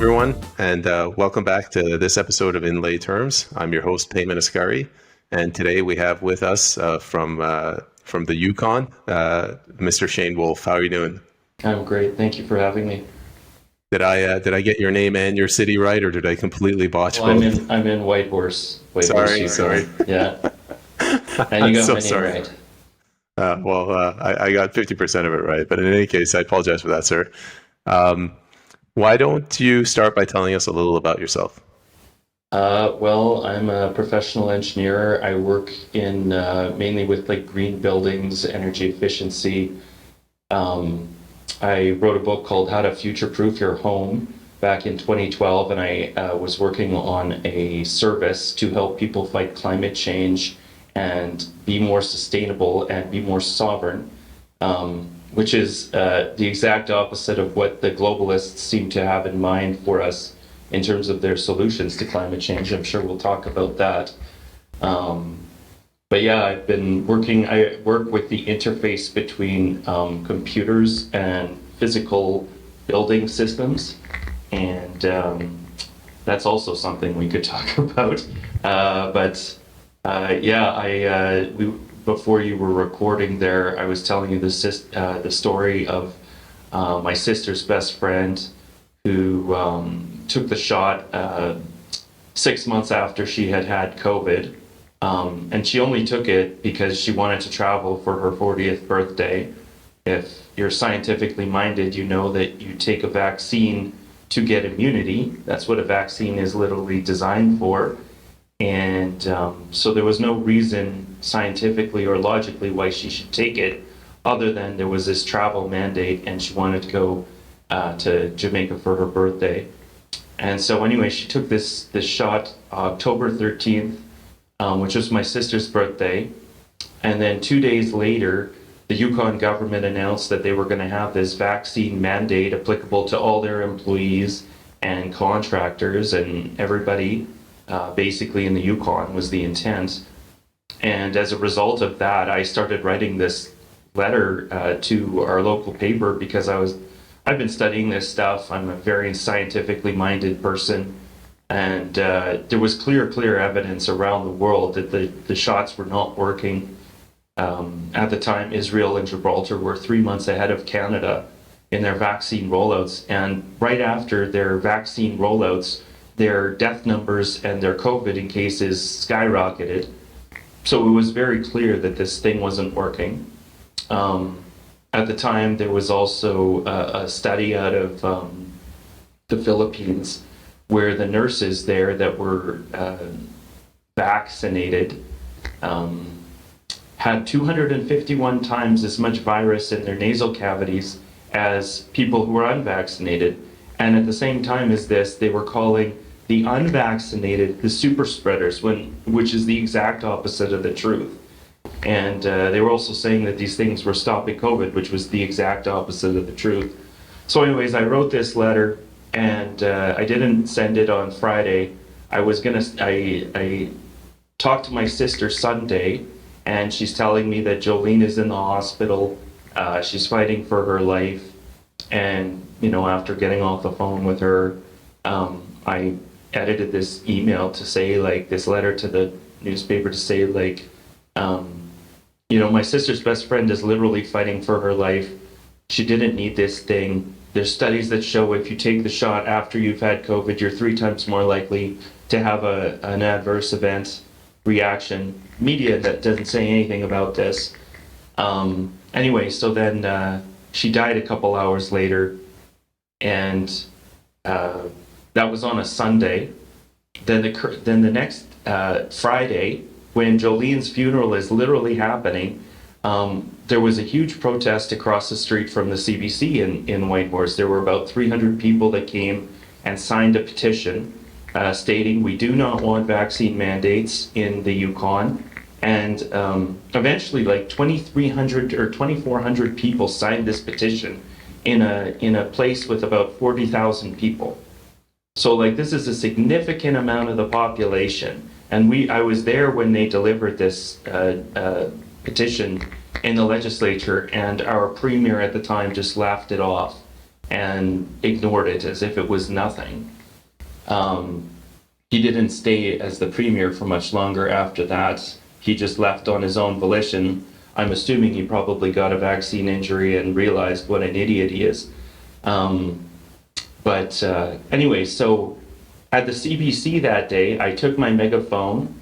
everyone, and welcome back to this episode of In Lay Terms. I'm your host, Payman Ascari, and today we have with us from the Yukon, Mr. Shane Wolffe. How are you doing? I'm great. Thank you for having me. Did I get your name and your city right, or did I completely botch Well, both? I'm in Whitehorse. Sorry. Yeah, and I'm you got so my name sorry. right. I got 50% of it right, but in any case, I apologize for that, sir. Why don't you start by telling us a little about yourself? Well, I'm a professional engineer. I work in mainly with like green buildings, energy efficiency. Um, I wrote a book called How to Future-Proof Your Home back in 2012, and I was working on a service to help people fight climate change and be more sustainable and be more sovereign, which is the exact opposite of what the globalists seem to have in mind for us in terms of their solutions to climate change. I'm sure we'll talk about that. But yeah, I work with the interface between computers and physical building systems. And that's also something we could talk about. Before you were recording there, I was telling you the story of my sister's best friend who took the shot 6 months after she had had COVID. And she only took it because she wanted to travel for her 40th birthday. If you're scientifically minded, you know that you take a vaccine to get immunity. That's what a vaccine is literally designed for. And so there was no reason scientifically or logically why she should take it, other than there was this travel mandate and she wanted to go to Jamaica for her birthday. And so anyway, she took this shot October 13th, which was my sister's birthday. And then 2 days later, the Yukon government announced that they were going to have this vaccine mandate applicable to all their employees and contractors and everybody, basically in the Yukon was the intent. And as a result of that, I started writing this letter to our local paper because I've been studying this stuff. I'm a very scientifically minded person. And there was clear evidence around the world that the shots were not working. At the time, Israel and Gibraltar were 3 months ahead of Canada in their vaccine rollouts. And right after their vaccine rollouts, their death numbers and their COVID cases skyrocketed. So it was very clear that this thing wasn't working. At the time, there was also a study out of the Philippines where the nurses there that were vaccinated had 251 times as much virus in their nasal cavities as people who were unvaccinated. And at the same time as this, they were calling the unvaccinated the super spreaders, which is the exact opposite of the truth. And they were also saying that these things were stopping COVID, which was the exact opposite of the truth. So anyways, I wrote this letter, and I didn't send it on Friday. I talked to my sister Sunday, and she's telling me that Jolene is in the hospital. She's fighting for her life. And, after getting off the phone with her, I edited this email to say, this letter to the newspaper to say, my sister's best friend is literally fighting for her life. She didn't need this thing. There's studies that show if you take the shot after you've had COVID, you're 3 times more likely to have an adverse event reaction. Media that doesn't say anything about this. Anyway, so then she died a couple hours later, and that was on a Sunday. Then the next Friday, when Jolene's funeral is literally happening, there was a huge protest across the street from the CBC in Whitehorse. There were about 300 people that came and signed a petition stating we do not want vaccine mandates in the Yukon. And eventually, 2,300 or 2,400 people signed this petition in a place with about 40,000 people. So this is a significant amount of the population. And I was there when they delivered this petition in the legislature, and our premier at the time just laughed it off and ignored it as if it was nothing. He didn't stay as the premier for much longer after that. He just left on his own volition. I'm assuming he probably got a vaccine injury and realized what an idiot he is. Anyway, so at the CBC that day, I took my megaphone,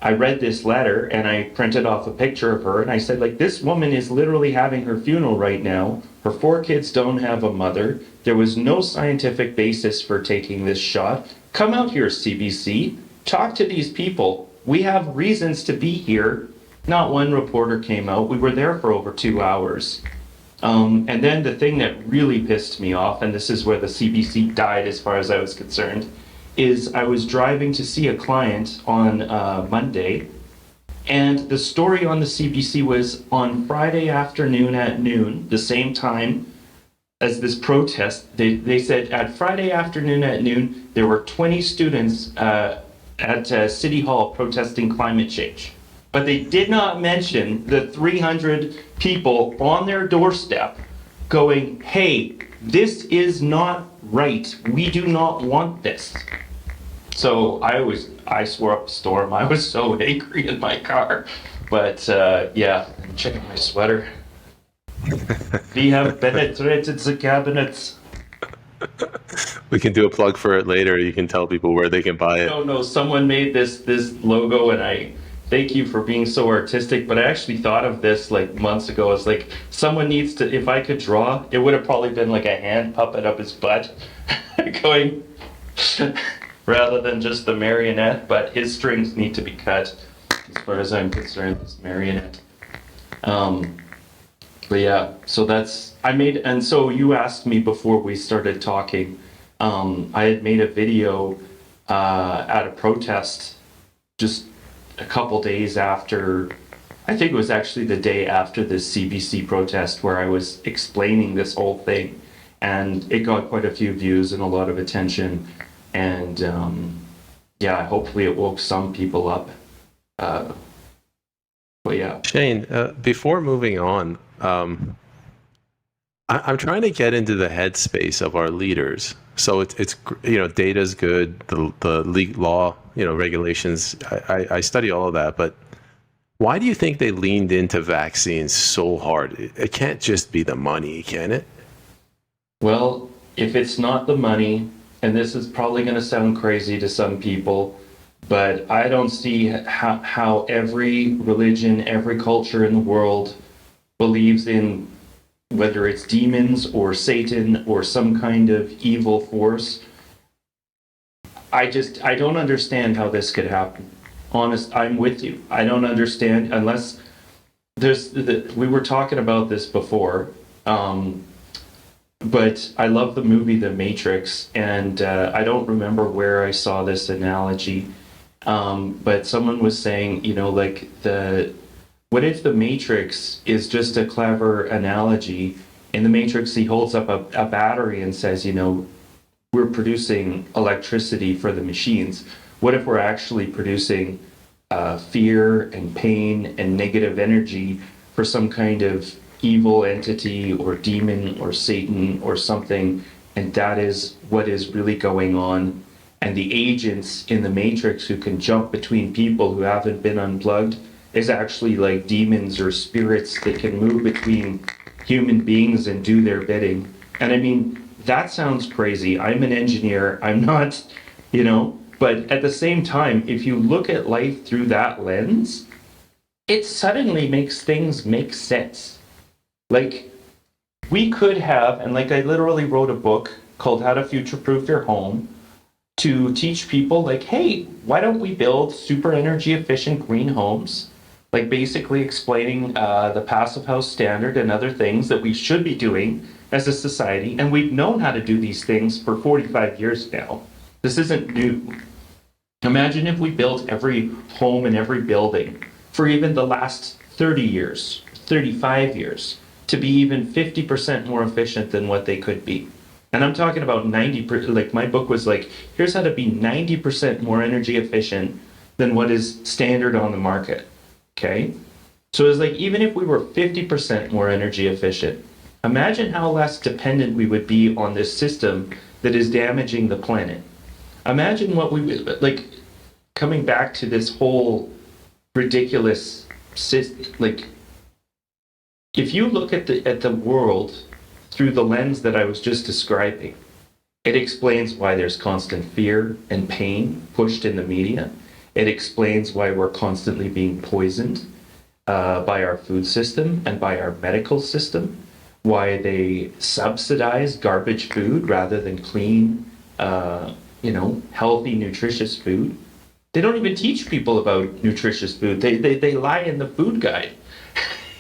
I read this letter, and I printed off a picture of her, and I said, like, this woman is literally having her funeral right now. Her 4 kids don't have a mother. There was no scientific basis for taking this shot. Come out here, CBC. Talk to these people. We have reasons to be here. Not one reporter came out. We were there for over 2 hours. And then the thing that really pissed me off, and this is where the CBC died as far as I was concerned, is I was driving to see a client on Monday, and the story on the CBC was on Friday afternoon at noon, the same time as this protest. They said at Friday afternoon at noon, there were 20 students at City Hall protesting climate change. But they did not mention the 300 people on their doorstep going, hey, this is not right. We do not want this. So I swore up a storm. I was so angry in my car. But yeah, I'm checking my sweater. We have penetrated the cabinets. We can do a plug for it later. You can tell people where they can buy it. No, someone made this logo, and I thank you for being so artistic, but I actually thought of this like months ago. It's like, someone needs to, if I could draw, it would have probably been like a hand puppet up his butt going, rather than just the marionette, but his strings need to be cut, as far as I'm concerned, this marionette. But yeah, so that's, and so you asked me before we started talking, I had made a video at a protest just a couple days after, I think it was actually the day after the CBC protest, where I was explaining this whole thing, and it got quite a few views and a lot of attention, and yeah, hopefully it woke some people up. But yeah. Shane, before moving on, I'm trying to get into the headspace of our leaders. So it's data's good, the legal law, regulations. I study all of that, but why do you think they leaned into vaccines so hard? It can't just be the money, can it? Well, if it's not the money, and this is probably going to sound crazy to some people, but I don't see how every religion, every culture in the world believes in, whether it's demons or Satan or some kind of evil force. I don't understand how this could happen. Honest, I'm with you. I don't understand unless we were talking about this before, but I love the movie The Matrix, and I don't remember where I saw this analogy, but someone was saying, what if the Matrix is just a clever analogy? In the Matrix, he holds up a battery and says, we're producing electricity for the machines. What if we're actually producing fear and pain and negative energy for some kind of evil entity or demon or Satan or something, and that is what is really going on? And the agents in the Matrix who can jump between people who haven't been unplugged is actually like demons or spirits that can move between human beings and do their bidding. And I mean, that sounds crazy. I'm an engineer. I'm not, but at the same time, if you look at life through that lens, it suddenly makes things make sense. Like, we could have, and like I literally wrote a book called How to Future-Proof Your Home to teach people, like, hey, why don't we build super energy efficient green homes? Like basically explaining the Passive House Standard and other things that we should be doing as a society. And we've known how to do these things for 45 years now. This isn't new. Imagine if we built every home and every building for even the last 30 years, 35 years, to be even 50% more efficient than what they could be. And I'm talking about 90%, like my book was like, here's how to be 90% more energy efficient than what is standard on the market. Okay, so it's like, even if we were 50% more energy efficient, imagine how less dependent we would be on this system that is damaging the planet. Imagine what we would, like, coming back to this whole ridiculous system, like, if you look at the world through the lens that I was just describing, it explains why there's constant fear and pain pushed in the media. It explains why we're constantly being poisoned by our food system and by our medical system, why they subsidize garbage food rather than clean, healthy, nutritious food. They don't even teach people about nutritious food. They lie in the food guide.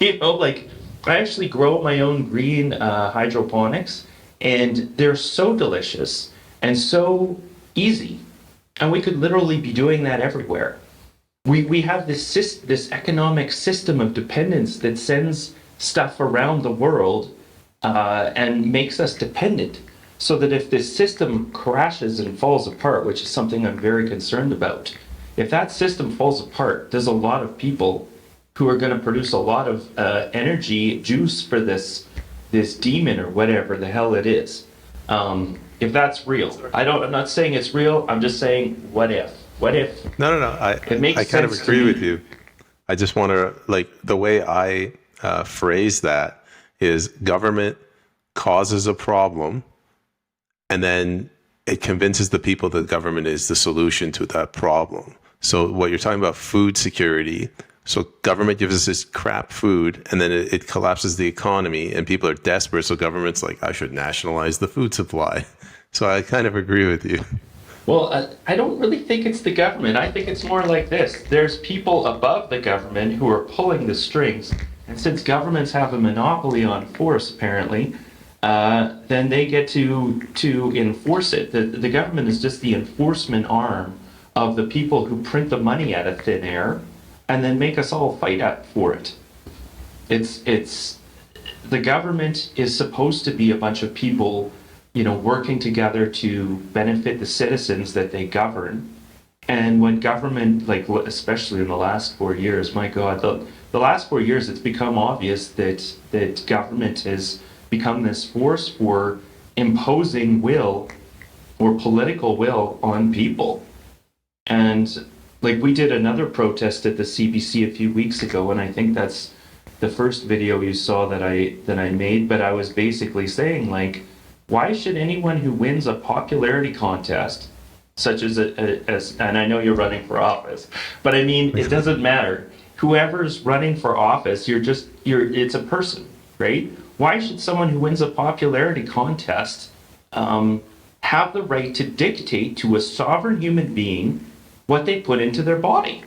Like, I actually grow my own green hydroponics, and they're so delicious and so easy. And we could literally be doing that everywhere. We have this economic system of dependence that sends stuff around the world and makes us dependent. So that if this system crashes and falls apart, which is something I'm very concerned about, if that system falls apart, there's a lot of people who are going to produce a lot of energy juice for this demon or whatever the hell it is. If that's real, I'm not saying it's real. I'm just saying, what if? What if? No. It makes I kind of sense to agree me. with you. I just want to, like, the way I phrase that is government causes a problem, and then it convinces the people that government is the solution to that problem. So what you're talking about, food security. So government gives us this crap food, and then it collapses the economy, and people are desperate. So government's like, I should nationalize the food supply. So I kind of agree with you. Well, I don't really think it's the government. I think it's more like this. There's people above the government who are pulling the strings. And since governments have a monopoly on force, apparently, then they get to enforce it. The government is just the enforcement arm of the people who print the money out of thin air and then make us all fight up for it. It's the government is supposed to be a bunch of people, working together to benefit the citizens that they govern. And when government, like especially in the last 4 years, my God, the last 4 years, it's become obvious that government has become this force for imposing will or political will on people. And like, we did another protest at the CBC a few weeks ago, and I think that's the first video you saw that I made. But I was basically saying, like, why should anyone who wins a popularity contest, such as and I know you're running for office, but I mean, it doesn't matter. Whoever's running for office, it's a person, right? Why should someone who wins a popularity contest have the right to dictate to a sovereign human being what they put into their body?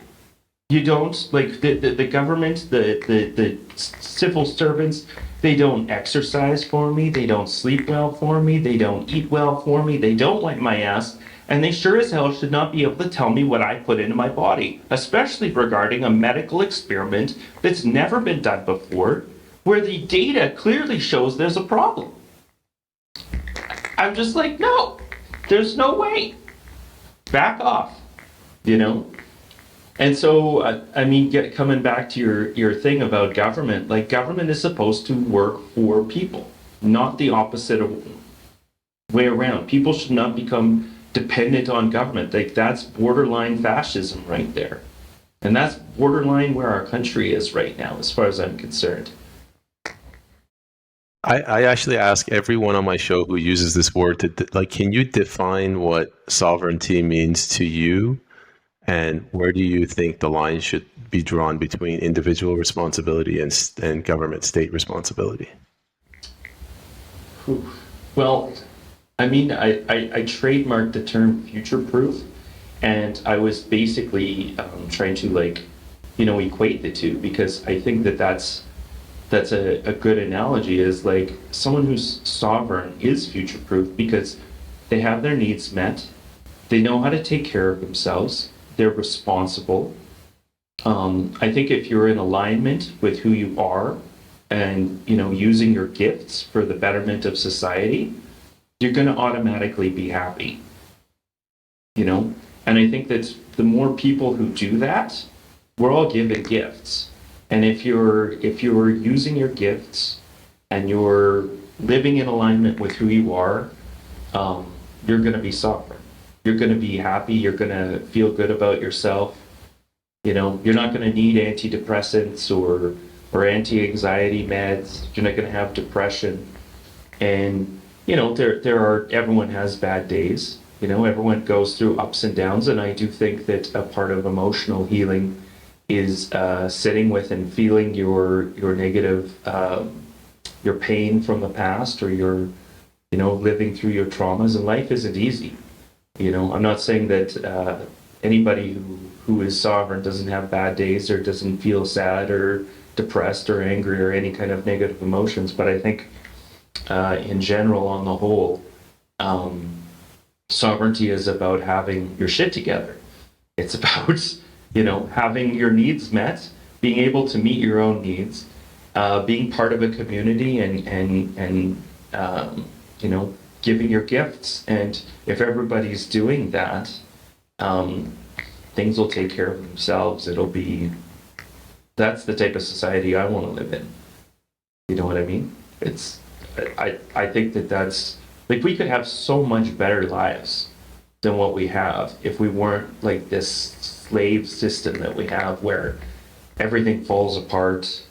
You don't, like, the government, the civil servants, they don't exercise for me, they don't sleep well for me, they don't eat well for me, they don't wipe my ass, and they sure as hell should not be able to tell me what I put into my body, especially regarding a medical experiment that's never been done before, where the data clearly shows there's a problem. I'm just like, no, there's no way. Back off, And so, coming back to your thing about government, like, government is supposed to work for people, not the opposite way around. People should not become dependent on government. Like, that's borderline fascism right there. And that's borderline where our country is right now, as far as I'm concerned. I actually ask everyone on my show who uses this word can you define what sovereignty means to you? And where do you think the line should be drawn between individual responsibility and government state responsibility? Well, I trademarked the term future-proof, and I was basically trying to, equate the two, because I think that's a good analogy, is like someone who's sovereign is future-proof because they have their needs met, they know how to take care of themselves, they're responsible. I think if you're in alignment with who you are and, using your gifts for the betterment of society, you're going to automatically be happy. And I think that the more people who do that, we're all given gifts. And if you're using your gifts and you're living in alignment with who you are, you're going to be sovereign. you're going to be happy, you're going to feel good about yourself. You know, you're not going to need antidepressants or anti-anxiety meds. You're not going to have depression. And, you know, everyone has bad days. You know, everyone goes through ups and downs. And I do think that a part of emotional healing is sitting with and feeling your negative, your pain from the past, or your, you know, living through your traumas. And life isn't easy. You know, I'm not saying that anybody who is sovereign doesn't have bad days or doesn't feel sad or depressed or angry or any kind of negative emotions, but I think in general, on the whole, sovereignty is about having your shit together. It's about, you know, having your needs met, being able to meet your own needs, being part of a community, and you know, giving your gifts. And if everybody's doing that, things will take care of themselves. That's the type of society I want to live in. You know what I mean? I think that's, like, we could have so much better lives than what we have if we weren't like this slave system that we have where everything falls apart.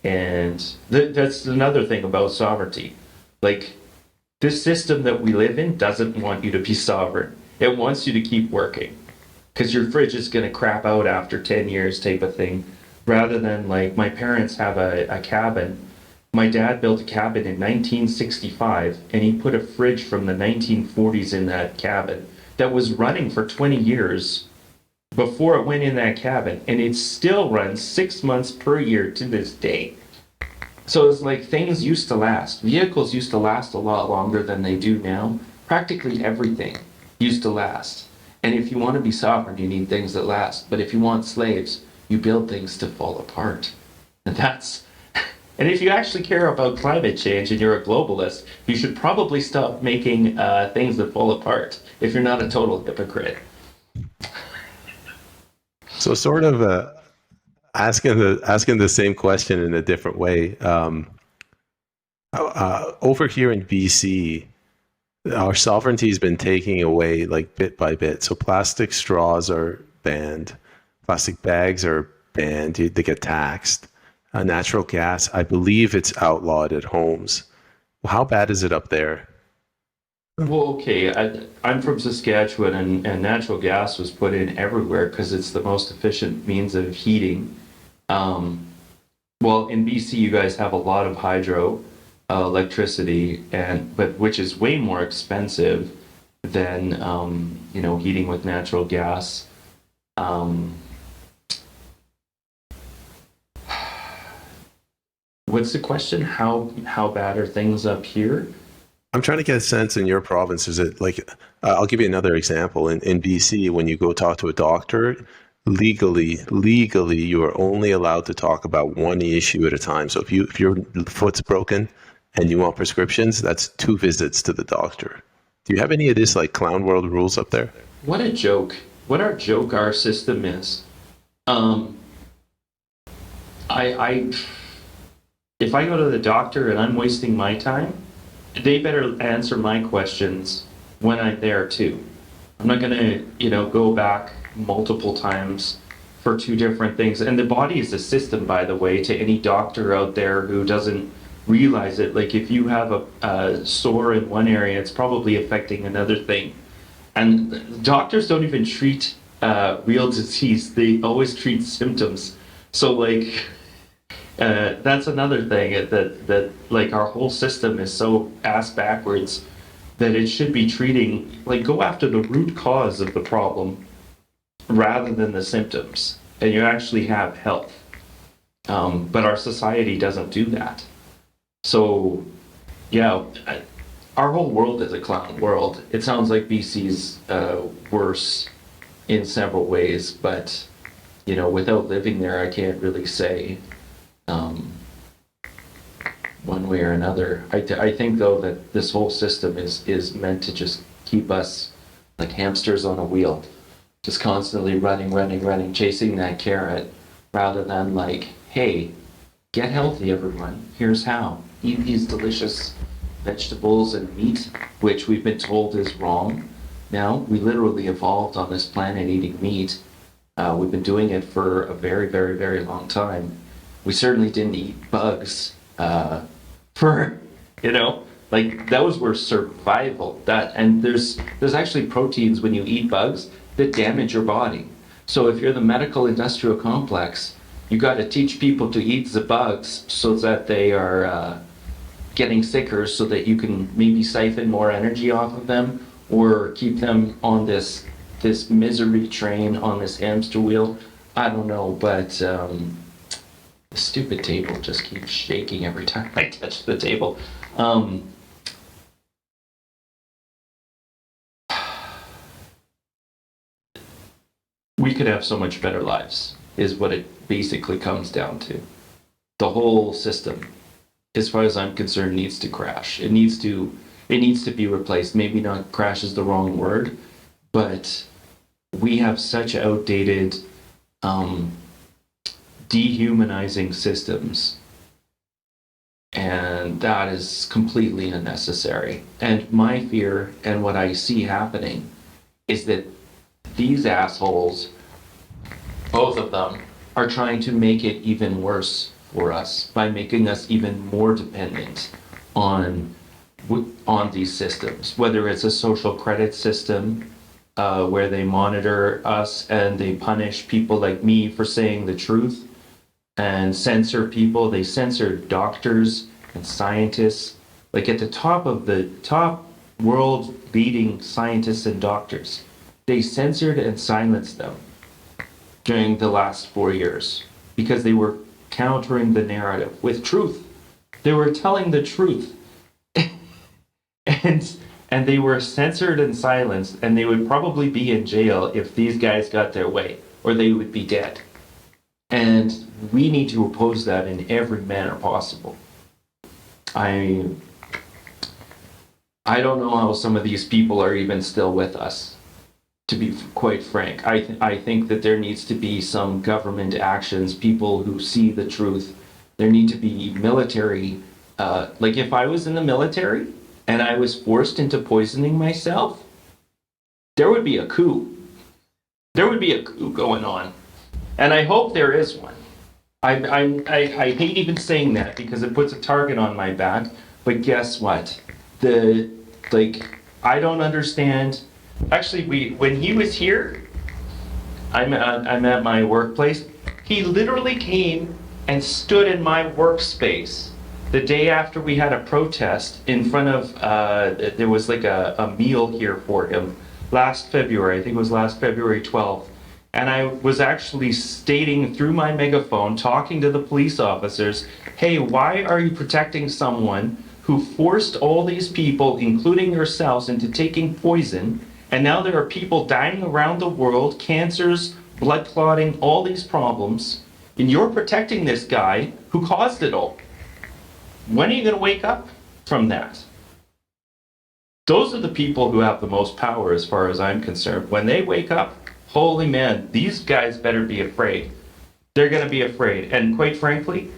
And that's another thing about sovereignty. Like, this system that we live in doesn't want you to be sovereign. It wants you to keep working because your fridge is going to crap out after 10 years type of thing. Rather than, like, my parents have a cabin. My dad built a cabin in 1965, and he put a fridge from the 1940s in that cabin that was running for 20 years before it went in that cabin, and it still runs 6 months per year to this day. So it's like, things used to last. Vehicles used to last a lot longer than they do now. Practically everything used to last. And if you want to be sovereign, you need things that last. But if you want slaves, you build things to fall apart. And if you actually care about climate change and you're a globalist, you should probably stop making things that fall apart if you're not a total hypocrite. So sort of asking the same question in a different way. Over here in BC, our sovereignty has been taking away, like, bit by bit. So plastic straws are banned, plastic bags are banned. They get taxed. Natural gas, I believe it's outlawed at homes. How bad is it up there? Well, okay, I'm from Saskatchewan, and natural gas was put in everywhere because it's the most efficient means of heating. Well, in BC, you guys have a lot of hydro electricity, but which is way more expensive than you know, heating with natural gas. What's the question? How bad are things up here? I'm trying to get a sense in your province. Is it like, I'll give you another example. In BC, when you go talk to a doctor, legally, you are only allowed to talk about one issue at a time. So if your foot's broken and you want prescriptions, that's 2 visits to the doctor. Do you have any of this, like, clown world rules up there? What a joke. What a joke our system is. If I go to the doctor and I'm wasting my time, they better answer my questions when I'm there too. I'm not gonna, you know, go back multiple times for 2 different things. And the body is a system, by the way, to any doctor out there who doesn't realize it. Like, if you have a sore in one area, it's probably affecting another thing. And doctors don't even treat real disease. They always treat symptoms. So, like, that's another thing that like, our whole system is so ass backwards that it should be treating, like, go after the root cause of the problem rather than the symptoms, and you actually have health. But our society doesn't do that. So, yeah, our whole world is a clown world. It sounds like BC's worse in several ways, but, you know, without living there, I can't really say one way or another. I think, though, that this whole system is meant to just keep us like hamsters on a wheel, just constantly running, chasing that carrot, rather than, like, hey, get healthy, everyone. Here's how. Eat these delicious vegetables and meat, which we've been told is wrong. now. We literally evolved on this planet eating meat. We've been doing it for a very, very, very long time. We certainly didn't eat bugs for, like those were survival. And there's actually proteins when you eat bugs that damage your body. So if you're the medical industrial complex, you got to teach people to eat the bugs so that they are getting sicker, so that you can maybe siphon more energy off of them or keep them on this misery train, on this hamster wheel. I don't know, but the stupid table just keeps shaking every time I touch the table. We could have so much better lives, is what it basically comes down to. The whole system, as far as I'm concerned, needs to crash. It needs to be replaced. Maybe not crash is the wrong word, but we have such outdated, dehumanizing systems, and that is completely unnecessary. And my fear, and what I see happening, is that these assholes, both of them, are trying to make it even worse for us by making us even more dependent on these systems, whether it's a social credit system where they monitor us and they punish people like me for saying the truth and censor people. They censor doctors and scientists, like at the top of the top world leading scientists and doctors. They censored and silenced them during the last 4 years because they were countering the narrative with truth. They were telling the truth. and they were censored and silenced, and they would probably be in jail if these guys got their way, or they would be dead. And we need to oppose that in every manner possible. I don't know how some of these people are even still with us, to be quite frank. I think that there needs to be some government actions, people who see the truth. There need to be military, like if I was in the military and I was forced into poisoning myself, there would be a coup. There would be a coup going on. And I hope there is one. I hate even saying that because it puts a target on my back, but guess what? I don't understand. Actually, when he was here, I'm at my workplace. He literally came and stood in my workspace the day after we had a protest in front of, there was like a meal here for him last February. I think it was last February 12th. And I was actually stating through my megaphone, talking to the police officers, hey, why are you protecting someone who forced all these people, including yourselves, into taking poison? And now there are people dying around the world, cancers, blood clotting, all these problems. And you're protecting this guy who caused it all. When are you going to wake up from that? Those are the people who have the most power as far as I'm concerned. When they wake up, holy man, these guys better be afraid. They're going to be afraid. And quite frankly,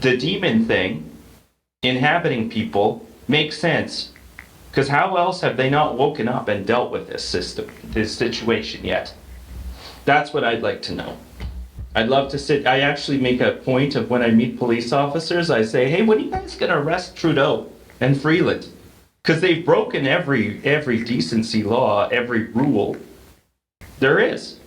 the demon thing inhabiting people makes sense. Because how else have they not woken up and dealt with this situation yet? That's what I'd like to know. I'd love to sit. I actually make a point of when I meet police officers, I say, hey, when are you guys going to arrest Trudeau and Freeland? Because they've broken every decency law, every rule there is.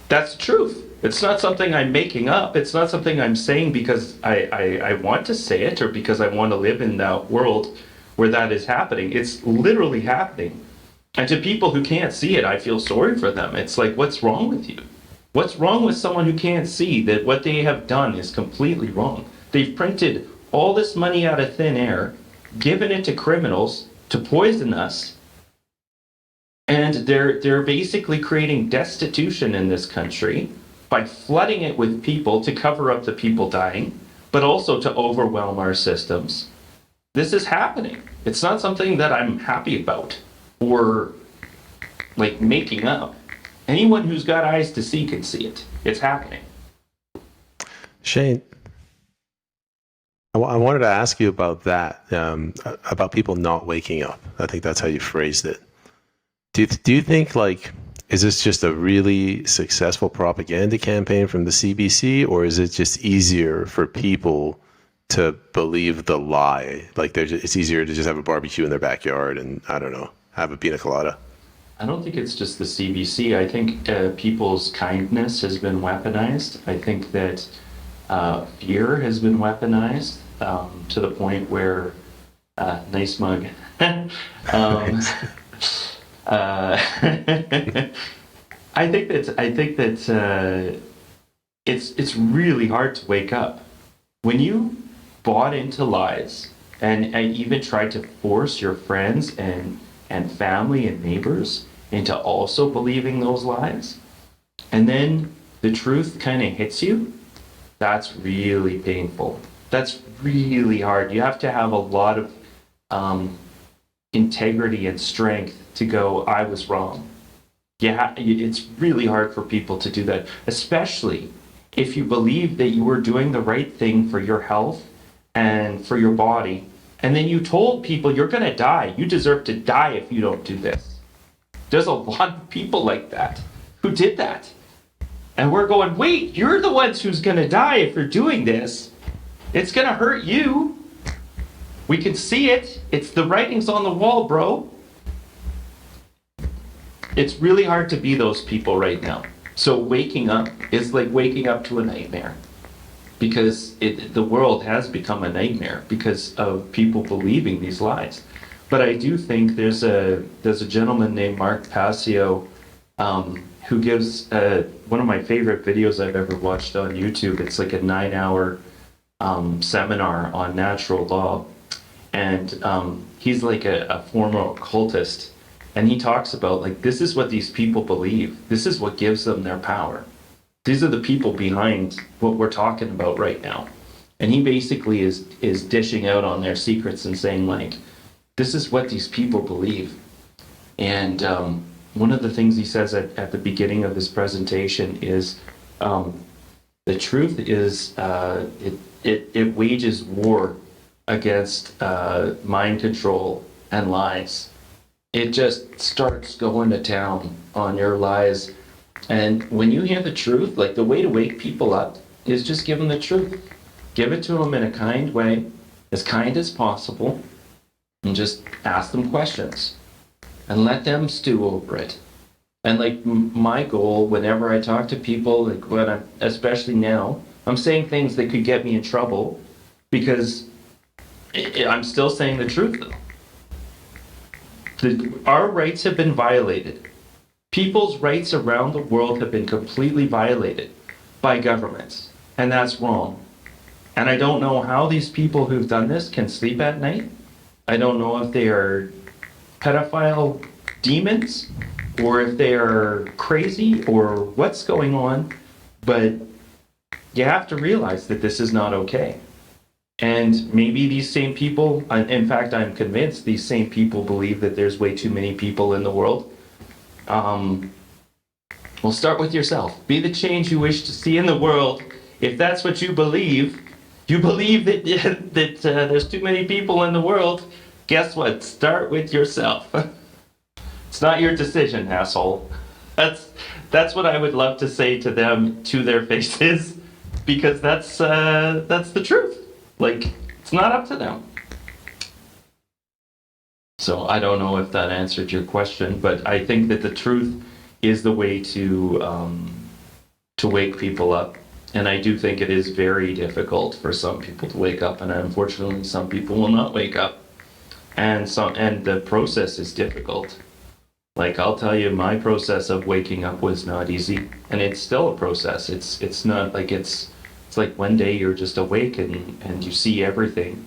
That's the truth. It's not something I'm making up. It's not something I'm saying because I want to say it or because I want to live in that world where that is happening. It's literally happening. And to people who can't see it, I feel sorry for them. It's like, what's wrong with you? What's wrong with someone who can't see that what they have done is completely wrong? They've printed all this money out of thin air, given it to criminals to poison us, and they're basically creating destitution in this country by flooding it with people to cover up the people dying, but also to overwhelm our systems. This is happening. It's not something that I'm happy about or like making up. Anyone who's got eyes to see can see it. It's happening. Shane, I wanted to ask you about that, about people not waking up. I think that's how you phrased it. Do you think, like, is this just a really successful propaganda campaign from the CBC, or is it just easier for people to believe the lie? Like, it's easier to just have a barbecue in their backyard and, I don't know, have a pina colada. I don't think it's just the CBC. I think people's kindness has been weaponized. I think that fear has been weaponized to the point where, nice mug. um, I think that it's really hard to wake up when you bought into lies and even tried to force your friends and family and neighbors into also believing those lies, and then the truth kind of hits you. That's really painful. That's really hard. You have to have a lot of um, integrity and strength to go, I was wrong. Yeah, it's really hard for people to do that, especially if you believe that you were doing the right thing for your health and for your body, and then you told people you're going to die. You deserve to die if you don't do this. There's a lot of people like that who did that. And we're going, wait, you're the ones who's going to die if you're doing this. It's going to hurt you. We can see it. It's the writings on the wall, bro. It's really hard to be those people right now. So waking up is like waking up to a nightmare, because the world has become a nightmare because of people believing these lies. But I do think there's a gentleman named Mark Passio who gives one of my favorite videos I've ever watched on YouTube. It's like a 9-hour seminar on natural law, and he's like a former occultist. And he talks about, like, this is what these people believe. This is what gives them their power. These are the people behind what we're talking about right now. And he basically is dishing out on their secrets and saying, like, this is what these people believe. And one of the things he says at the beginning of his presentation is, the truth is it wages war against mind control and lies. It just starts going to town on your lies. And when you hear the truth, like, the way to wake people up is just give them the truth. Give it to them in a kind way, as kind as possible, and just ask them questions and let them stew over it. And like my goal, whenever I talk to people, like when I'm, especially now, I'm saying things that could get me in trouble because I'm still saying the truth though. Our rights have been violated. People's rights around the world have been completely violated by governments, and that's wrong. And I don't know how these people who've done this can sleep at night. I don't know if they are pedophile demons or if they are crazy or what's going on, but you have to realize that this is not okay. And maybe these same people, in fact, I'm convinced these same people believe that there's way too many people in the world. Well, start with yourself. Be the change you wish to see in the world. If that's what you believe that there's too many people in the world, guess what? Start with yourself. It's not your decision, asshole. That's what I would love to say to them to their faces, because that's the truth. Like, it's not up to them. So I don't know if that answered your question, but I think that the truth is the way to wake people up. And I do think it is very difficult for some people to wake up, and unfortunately some people will not wake up. And the process is difficult. Like, I'll tell you, my process of waking up was not easy, and it's still a process. It's not like it's like one day you're just awake and you see everything.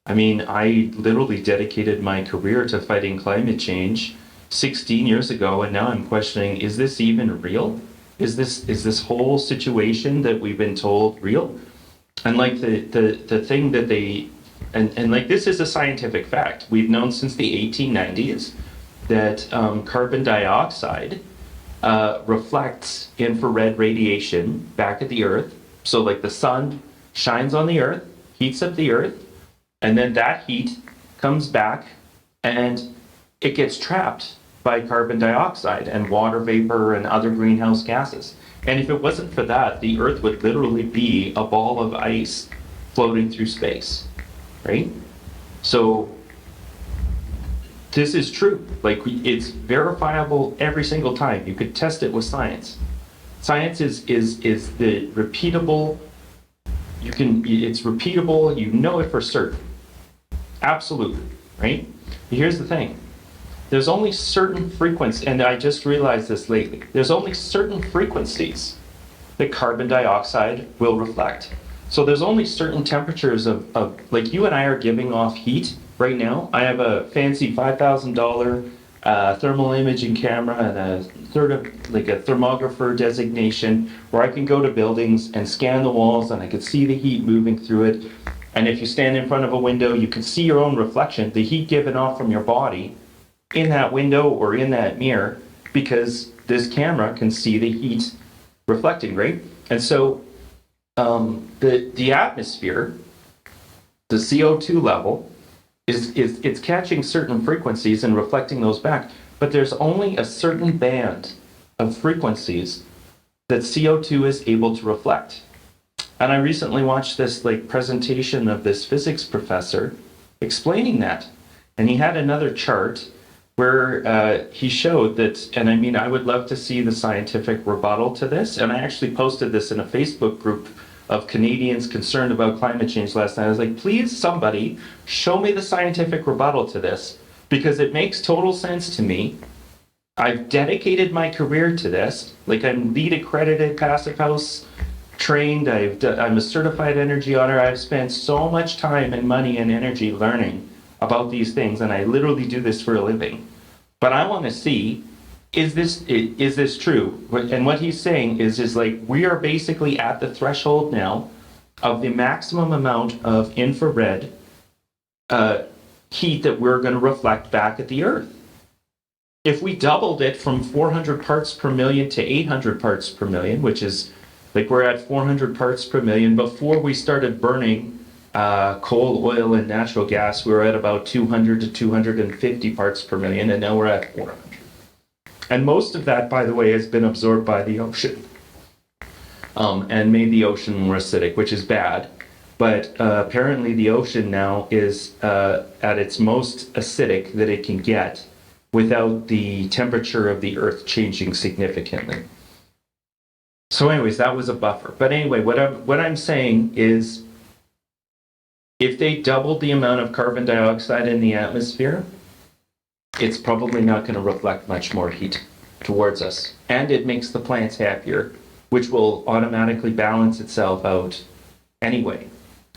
I mean, I literally dedicated my career to fighting climate change 16 years ago, and now I'm questioning, is this even real? Is this whole situation that we've been told real? And like the thing that they, and like, this is a scientific fact. We've known since the 1890s that carbon dioxide reflects infrared radiation back at the Earth. So like the sun shines on the Earth, heats up the Earth, and then that heat comes back and it gets trapped by carbon dioxide and water vapor and other greenhouse gases. And if it wasn't for that, the Earth would literally be a ball of ice floating through space, right? So this is true. Like, it's verifiable every single time. You could test it with science. Science is the repeatable. It's repeatable. You know it for certain. Absolutely, right? Here's the thing. There's only certain frequencies, and I just realized this lately. There's only certain frequencies that carbon dioxide will reflect. So there's only certain temperatures of like, you and I are giving off heat right now. I have a fancy $5,000 thermal imaging camera and a thermographer designation where I can go to buildings and scan the walls, and I can see the heat moving through it. And if you stand in front of a window, you can see your own reflection, the heat given off from your body in that window or in that mirror, because this camera can see the heat reflecting, right? And so the atmosphere, the CO2 level, it's catching certain frequencies and reflecting those back, but there's only a certain band of frequencies that CO2 is able to reflect. And I recently watched this presentation of this physics professor explaining that, and he had another chart where he showed that, and I mean, I would love to see the scientific rebuttal to this, and I actually posted this in a Facebook group of Canadians concerned about climate change last night. I was like, please, somebody, show me the scientific rebuttal to this, because it makes total sense to me. I've dedicated my career to this. Like, I'm LEED accredited, Passive House trained, I'm a certified energy auditor. I've spent so much time and money and energy learning about these things, and I literally do this for a living. But I want to see, is this true? And what he's saying is like, we are basically at the threshold now of the maximum amount of infrared heat that we're going to reflect back at the Earth. If we doubled it from 400 parts per million to 800 parts per million, which is like, we're at 400 parts per million. Before we started burning coal, oil, and natural gas, we were at about 200 to 250 parts per million, and now we're at 400. And most of that, by the way, has been absorbed by the ocean and made the ocean more acidic, which is bad. But apparently the ocean now is at its most acidic that it can get without the temperature of the Earth changing significantly. So anyways, that was a buffer. But anyway, what I'm saying is, if they doubled the amount of carbon dioxide in the atmosphere, it's probably not going to reflect much more heat towards us. And it makes the plants happier, which will automatically balance itself out anyway.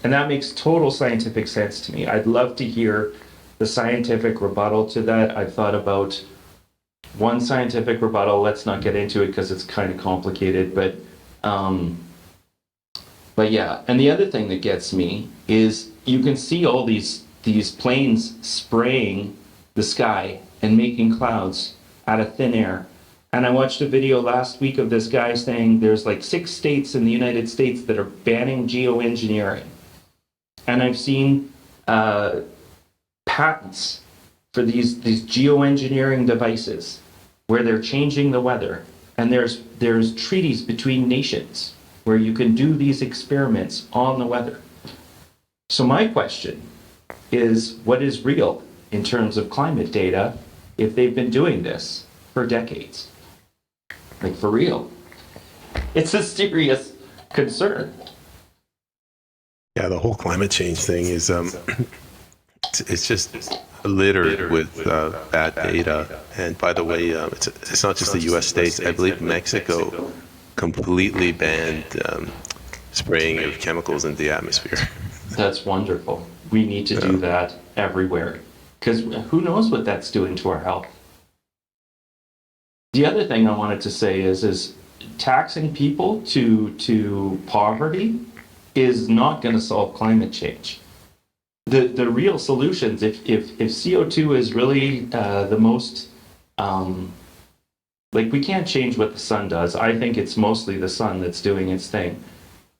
And that makes total scientific sense to me. I'd love to hear the scientific rebuttal to that. I've thought about one scientific rebuttal. Let's not get into it because it's kind of complicated, but yeah. And the other thing that gets me is, you can see all these planes spraying the sky and making clouds out of thin air. And I watched a video last week of this guy saying there's like 6 states in the United States that are banning geoengineering. And I've seen patents for these geoengineering devices where they're changing the weather. And there's treaties between nations where you can do these experiments on the weather. So my question is, what is real in terms of climate data if they've been doing this for decades? Like, for real. It's a serious concern. Yeah, the whole climate change thing is it's just littered with bad data. And by the way, it's not just the U.S. states. I believe Mexico completely banned spraying of chemicals in the atmosphere. That's wonderful. We need to do that everywhere, because who knows what that's doing to our health. The other thing I wanted to say is taxing people to poverty is not going to solve climate change. The real solutions, if CO2 is really the most, we can't change what the sun does. I think it's mostly the sun that's doing its thing.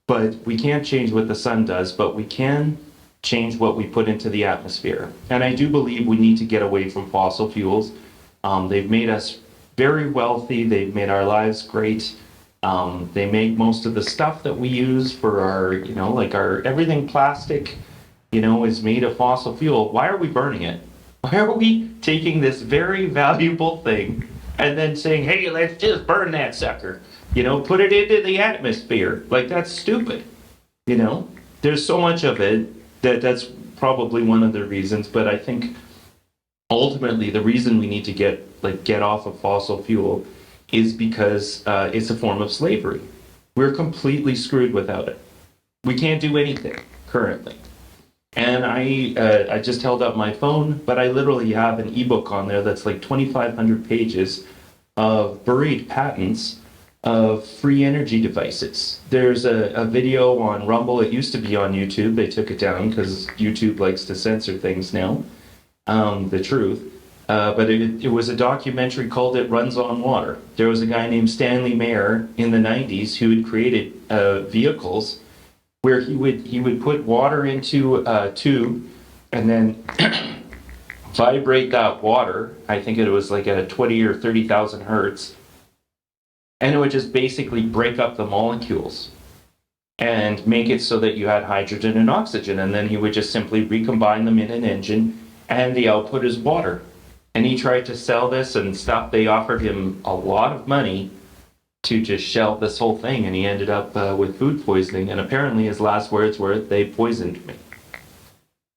But we can't change what the sun does, but we can change what we put into the atmosphere. And I do believe we need to get away from fossil fuels. They've made us very wealthy. They've made our lives great. They make most of the stuff that we use for our, like our everything plastic, is made of fossil fuel. Why are we burning it? Why are we taking this very valuable thing and then saying, hey, let's just burn that sucker? Put it into the atmosphere. Like, that's stupid. There's so much of it that's probably one of the reasons, but I think ultimately the reason we need to get off of fossil fuel is because it's a form of slavery. We're completely screwed without it. We can't do anything currently. And I just held up my phone, but I literally have an ebook on there that's like 2,500 pages of buried patents of free energy devices. There's a video on Rumble. It used to be on YouTube. They took it down because YouTube likes to censor things now, the truth. But it was a documentary called It Runs on Water. There was a guy named Stanley Mayer in the 90s who had created vehicles where he would put water into a tube and then vibrate that water. I think it was like at 20 or 30,000 hertz. And it would just basically break up the molecules and make it so that you had hydrogen and oxygen. And then he would just simply recombine them in an engine, and the output is water. And he tried to sell this and stuff. They offered him a lot of money to just shelve this whole thing, and he ended up with food poisoning. And apparently his last words were, "They poisoned me."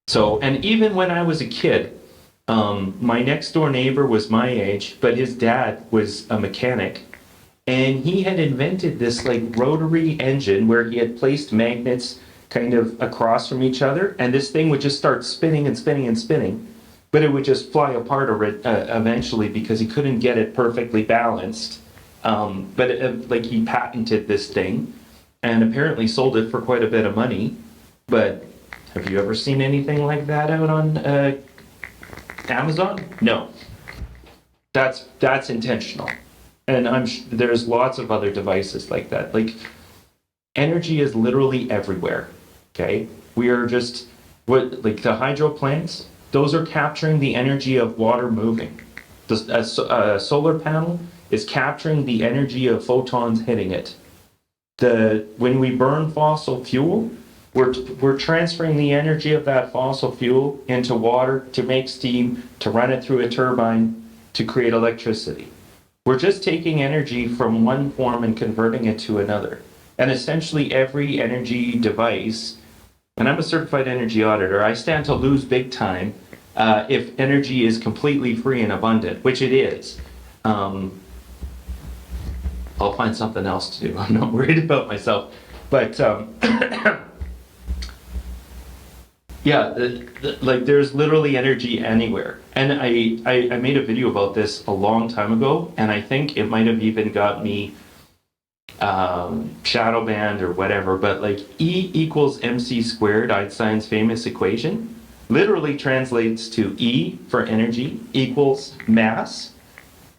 So, and even when I was a kid, my next door neighbor was my age, but his dad was a mechanic. And he had invented this like rotary engine where he had placed magnets kind of across from each other, and this thing would just start spinning and spinning and spinning, but it would just fly apart eventually because he couldn't get it perfectly balanced. But he patented this thing and apparently sold it for quite a bit of money. But have you ever seen anything like that out on Amazon? No. That's intentional. And there's lots of other devices like that. Like, energy is literally everywhere, okay? We are just, the hydro plants, those are capturing the energy of water moving. A solar panel is capturing the energy of photons hitting it. When we burn fossil fuel, we're transferring the energy of that fossil fuel into water to make steam, to run it through a turbine, to create electricity. We're just taking energy from one form and converting it to another. And essentially every energy device, and I'm a certified energy auditor, I stand to lose big time if energy is completely free and abundant, which it is. I'll find something else to do. I'm not worried about myself. But yeah, there's literally energy anywhere. And I made a video about this a long time ago, and I think it might have even got me shadow banned or whatever, but like E equals mc squared, Einstein's famous equation, literally translates to E for energy equals mass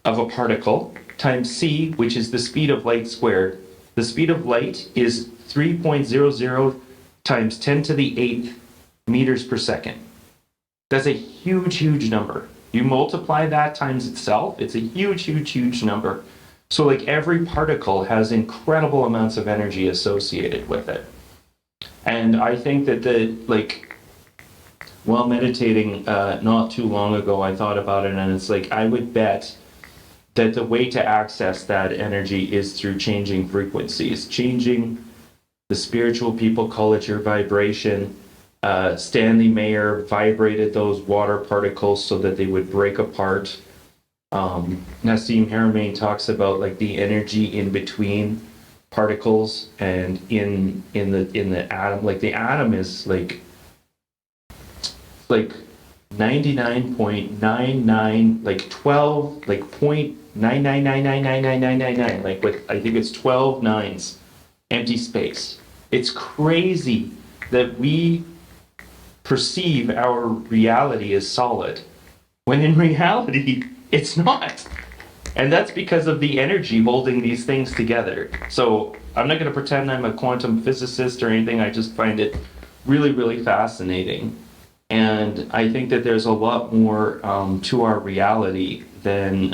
of a particle times c, which is the speed of light squared. The speed of light is 3.00 times 10 to the 8th meters per second. That's a huge, huge number. You multiply that times itself, it's a huge, huge, huge number. So like every particle has incredible amounts of energy associated with it. And I think that while meditating not too long ago, I thought about it, and it's like, I would bet that the way to access that energy is through changing frequencies, changing the spiritual people call it your vibration. Stanley Mayer vibrated those water particles so that they would break apart. Nassim Haramein talks about like the energy in between particles and in the atom. Like the atom is like 99.99, like 12, like 0.9999999, like with, I think it's 12 nines, empty space. It's crazy that we perceive our reality as solid, when in reality, it's not. And that's because of the energy holding these things together. So I'm not going to pretend I'm a quantum physicist or anything. I just find it really, really fascinating. And I think that there's a lot more to our reality than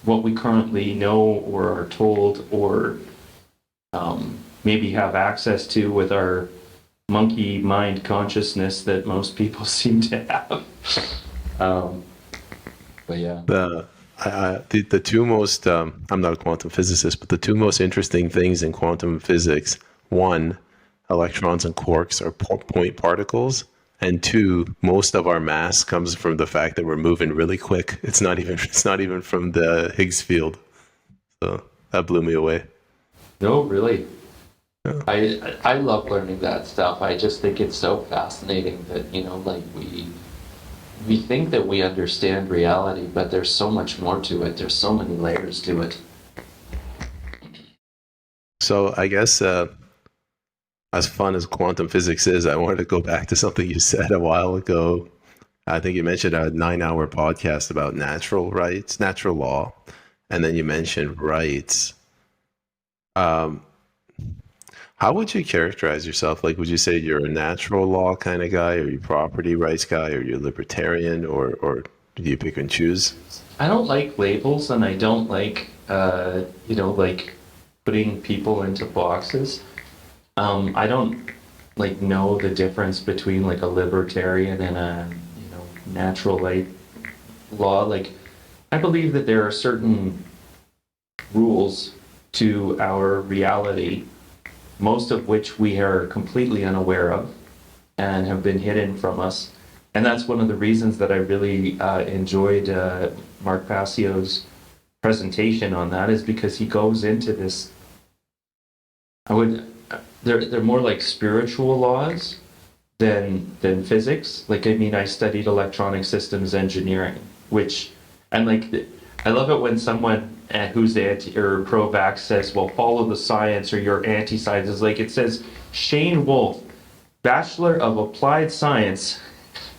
what we currently know or are told or maybe have access to with our monkey mind consciousness that most people seem to have. But yeah. The two most, I'm not a quantum physicist, but the two most interesting things in quantum physics, one, electrons and quarks are point particles, and two, most of our mass comes from the fact that we're moving really quick. It's not even from the Higgs field. So that blew me away. No, really. I love learning that stuff. I just think it's so fascinating that, like we think that we understand reality, but there's so much more to it. There's so many layers to it. So I guess as fun as quantum physics is, I wanted to go back to something you said a while ago. I think you mentioned a 9-hour podcast about natural rights, natural law, and then you mentioned rights. How would you characterize yourself? Like, would you say you're a natural law kind of guy, or you property rights guy, or you're libertarian, or do you pick and choose? I don't like labels, and I don't like, like putting people into boxes. I don't know the difference between like a libertarian and a, natural law. Like, I believe that there are certain rules to our reality, most of which we are completely unaware of and have been hidden from us. And that's one of the reasons that I really enjoyed Mark Passio's presentation on that, is because he goes into this, they're more like spiritual laws than physics. Like, I mean, I studied electronic systems engineering, I love it when someone who's anti or pro-vax says, well, follow the science, or you're anti-science. It's like, it says Shane Wolffe, Bachelor of Applied Science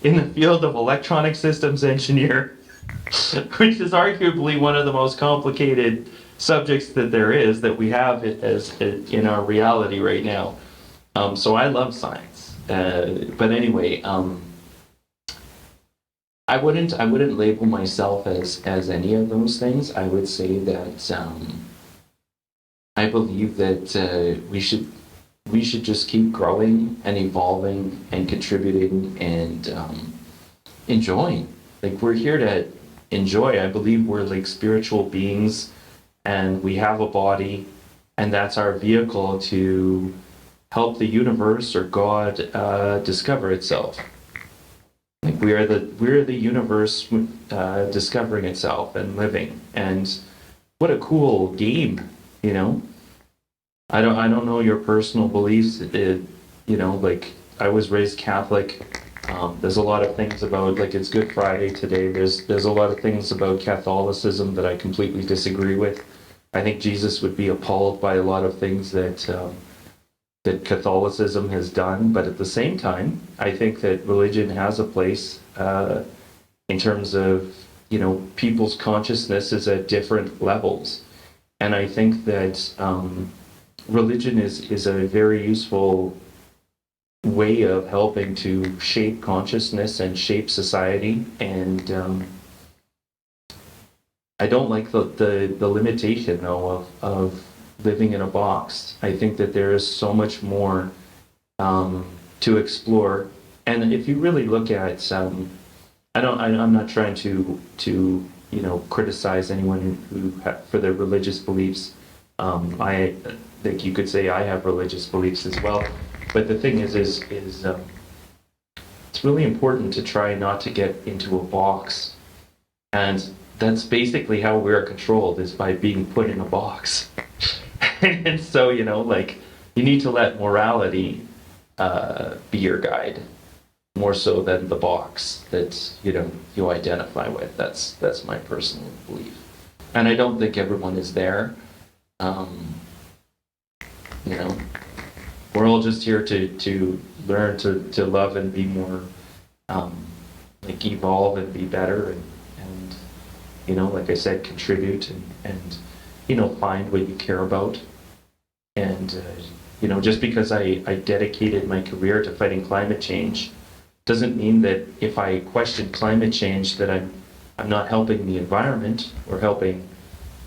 in the field of electronic systems engineer, which is arguably one of the most complicated subjects that there is, that we have as in our reality right now. So I love science. But anyway, I wouldn't label myself as any of those things. I would say that I believe that we should just keep growing and evolving and contributing and enjoying. Like, we're here to enjoy. I believe we're like spiritual beings, and we have a body, and that's our vehicle to help the universe or God discover itself. Like, we're the universe discovering itself and living. And what a cool game, I don't know your personal beliefs. Like, I was raised Catholic. There's a lot of things about, like, it's Good Friday today. There's a lot of things about Catholicism that I completely disagree with. I think Jesus would be appalled by a lot of things that Catholicism has done, but at the same time, I think that religion has a place in terms of, people's consciousness is at different levels. And I think that religion is a very useful way of helping to shape consciousness and shape society. And I don't like the limitation, though, of living in a box. I think that there is so much more to explore. And if you really look at, I'm not trying to criticize anyone who for their religious beliefs. I think you could say I have religious beliefs as well. But the thing is it's really important to try not to get into a box. And that's basically how we're controlled, is by being put in a box. And so, you need to let morality be your guide, more so than the box that, you identify with. That's my personal belief. And I don't think everyone is there. We're all just here to learn to love and be more, evolve and be better and like I said, contribute and find what you care about. And, just because I dedicated my career to fighting climate change doesn't mean that if I question climate change that I'm I'm not helping the environment or helping,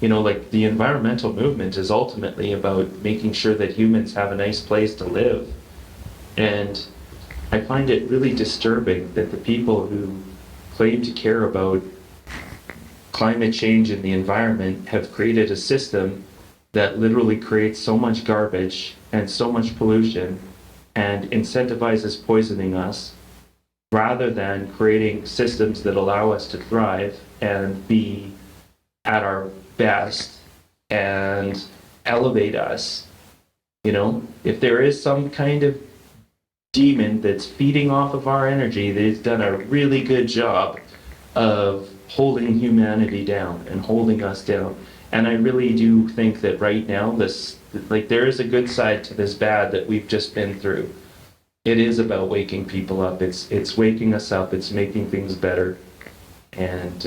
like the environmental movement is ultimately about making sure that humans have a nice place to live. And I find it really disturbing that the people who claim to care about climate change and the environment have created a system that literally creates so much garbage and so much pollution and incentivizes poisoning us, rather than creating systems that allow us to thrive and be at our best and elevate us. If there is some kind of demon that's feeding off of our energy, they've done a really good job of holding humanity down and holding us down. And I really do think that right now, there is a good side to this bad that we've just been through. It is about waking people up. It's waking us up. It's making things better. And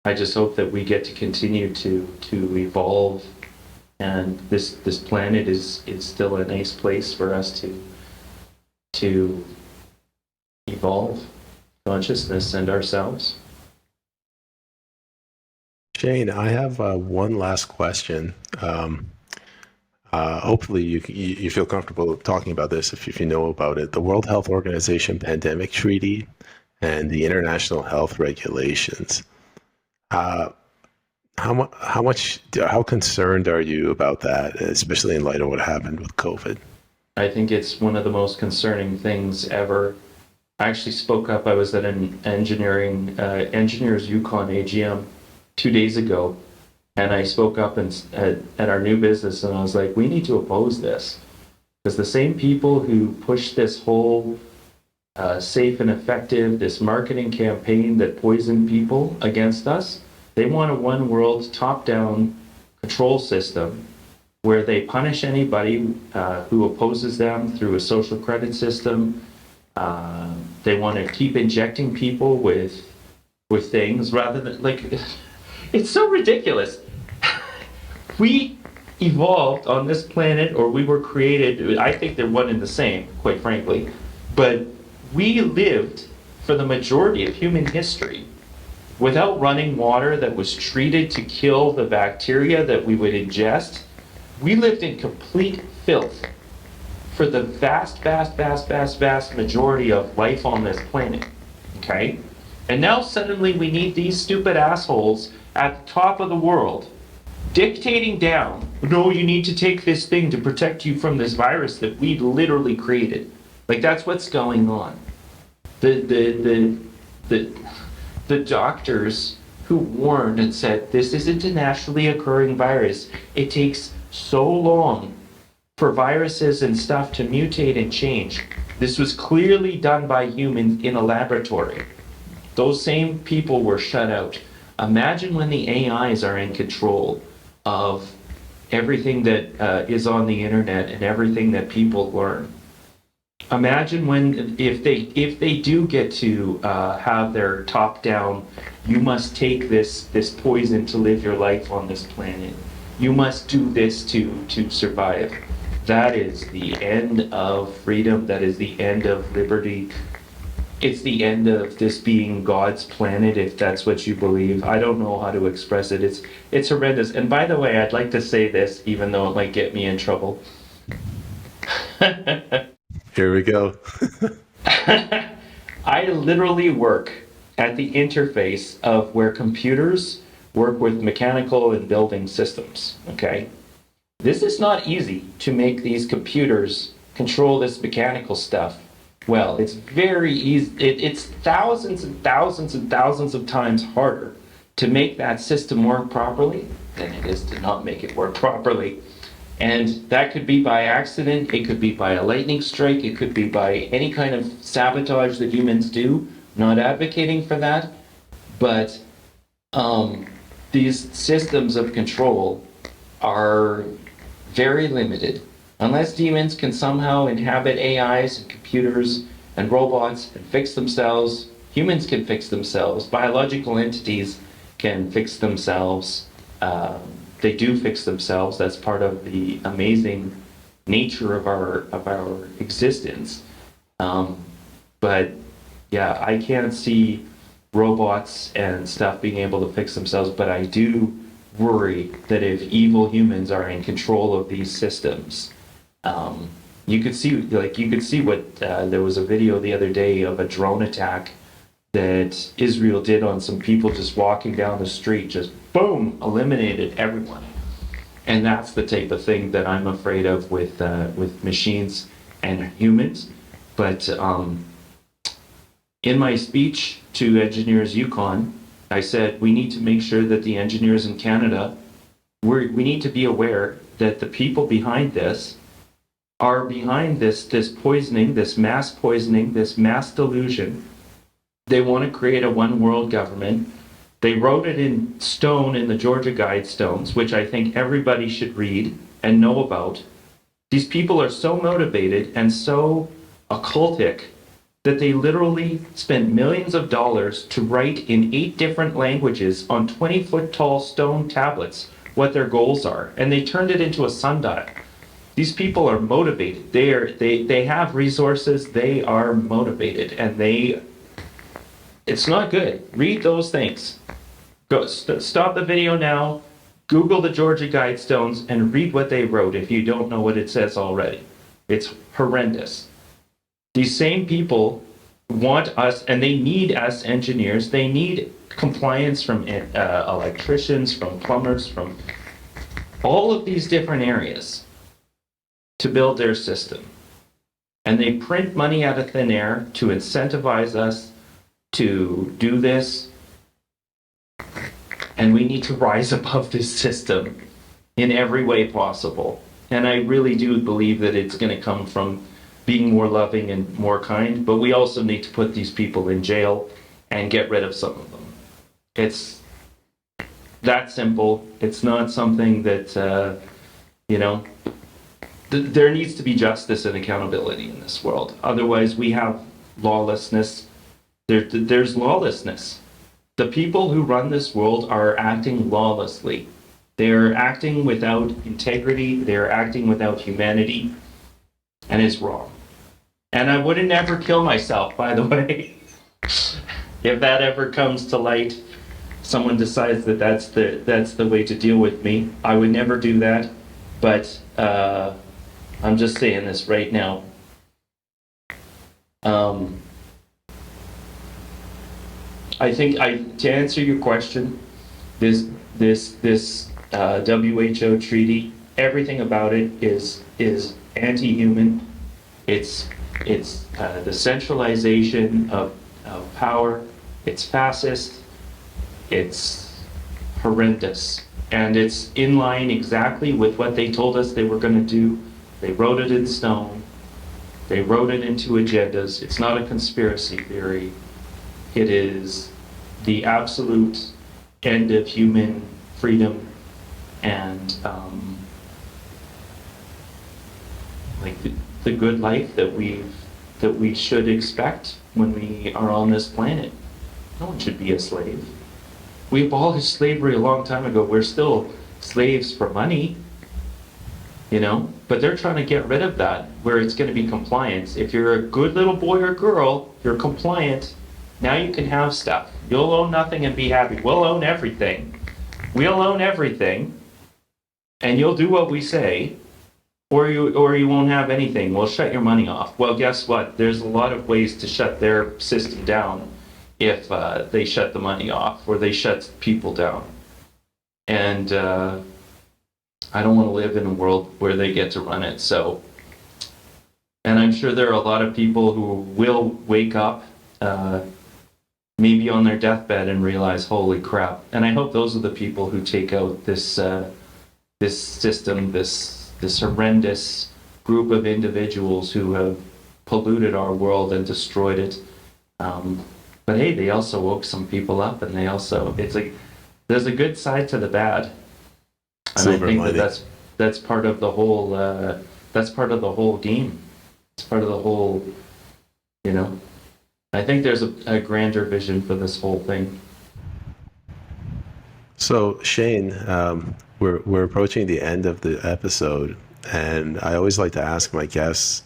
I just hope that we get to continue to evolve, and this planet is still a nice place for us to evolve consciousness and ourselves. Shane, I have one last question. Hopefully you feel comfortable talking about this if you know about it. The World Health Organization Pandemic Treaty and the International Health Regulations. How concerned are you about that, especially in light of what happened with COVID? I think it's one of the most concerning things ever. I actually spoke up. I was at an Engineers Yukon AGM 2 days ago, and I spoke up at our new business, and I was like, we need to oppose this, because the same people who push this whole safe and effective, this marketing campaign that poisoned people against us, they want a one world top-down control system where they punish anybody who opposes them through a social credit system. They want to keep injecting people with things rather than, it's so ridiculous. We evolved on this planet, or we were created, I think they're one and the same, quite frankly, but we lived for the majority of human history without running water that was treated to kill the bacteria that we would ingest. We lived in complete filth for the vast majority of life on this planet, okay? And now suddenly we need these stupid assholes at the top of the world dictating down, no, you need to take this thing to protect you from this virus that we literally created. That's what's going on. The doctors who warned and said, this isn't a naturally occurring virus. It takes so long for viruses and stuff to mutate and change. This was clearly done by humans in a laboratory. Those same people were shut out. Imagine when the AIs are in control of everything that is on the internet and everything that people learn. Imagine if they do get to have their top-down, you must take this poison to live your life on this planet. You must do this to survive. That is the end of freedom. That is the end of liberty. It's the end of this being God's planet, if that's what you believe. I don't know how to express it. It's horrendous. And by the way, I'd like to say this, even though it might get me in trouble. Here we go. I literally work at the interface of where computers work with mechanical and building systems, okay? This is not easy to make these computers control this mechanical stuff. Well, it's very easy. It's thousands and thousands and thousands of times harder to make that system work properly than it is to not make it work properly. And that could be by accident, it could be by a lightning strike, it could be by any kind of sabotage that humans do. Not advocating for that, but these systems of control are very limited. Unless demons can somehow inhabit AIs and computers and robots and fix themselves, humans can fix themselves, biological entities can fix themselves. They do fix themselves. That's part of the amazing nature of our existence. But But yeah, I can't see robots and stuff being able to fix themselves, but I do worry that if evil humans are in control of these systems, you could see what there was a video the other day of a drone attack that Israel did on some people just walking down the street, just boom, eliminated everyone. And that's the type of thing that I'm afraid of with machines and humans. But in my speech to engineers Yukon, I said we need to make sure that the engineers in Canada, we need to be aware that the people behind this are behind this poisoning, this mass delusion. They want to create a one world government. They wrote it in stone in the Georgia Guidestones, which I think everybody should read and know about. These people are so motivated and so occultic that they literally spent millions of dollars to write in 8 different languages on 20-foot tall stone tablets what their goals are. And they turned it into a sundial. These people are motivated. They have resources. They are motivated, and it's not good. Read those things. Go stop the video now. Google the Georgia Guidestones and read what they wrote if you don't know what it says already. It's horrendous. These same people want us, and they need us engineers. They need compliance from electricians, from plumbers, from all of these different areas to build their system. And they print money out of thin air to incentivize us to do this. And we need to rise above this system in every way possible. And I really do believe that it's going to come from being more loving and more kind, but we also need to put these people in jail and get rid of some of them. It's that simple. It's not something that, there needs to be justice and accountability in this world. Otherwise, we have lawlessness. There's lawlessness. The people who run this world are acting lawlessly. They're acting without integrity. They're acting without humanity. And it's wrong. And I wouldn't ever kill myself, by the way. If that ever comes to light, someone decides that that's the way to deal with me, I would never do that. But I'm just saying this right now. I think to answer your question, this WHO treaty, everything about it is anti-human. It's the centralization of power. It's fascist. It's horrendous, and it's in line exactly with what they told us they were going to do. They wrote it in stone. They wrote it into agendas. It's not a conspiracy theory. It is the absolute end of human freedom and the good life that we should expect when we are on this planet. No one should be a slave. We abolished slavery a long time ago. We're still slaves for money, but they're trying to get rid of that, where it's going to be compliance. If you're a good little boy or girl, you're compliant, now you can have stuff. You'll own nothing and be happy. We'll own everything. We'll own everything, and you'll do what we say, or you won't have anything. We'll shut your money off. Well, guess what? There's a lot of ways to shut their system down if they shut the money off or they shut people down. And I don't want to live in a world where they get to run it. So, and I'm sure there are a lot of people who will wake up maybe on their deathbed and realize, holy crap. And I hope those are the people who take out this system, this horrendous group of individuals who have polluted our world and destroyed it. But hey, they also woke some people up, and it's like there's a good side to the bad. And I think that's part of the whole game. It's part of the whole, I think there's a grander vision for this whole thing. So Shane, we're approaching the end of the episode, and I always like to ask my guests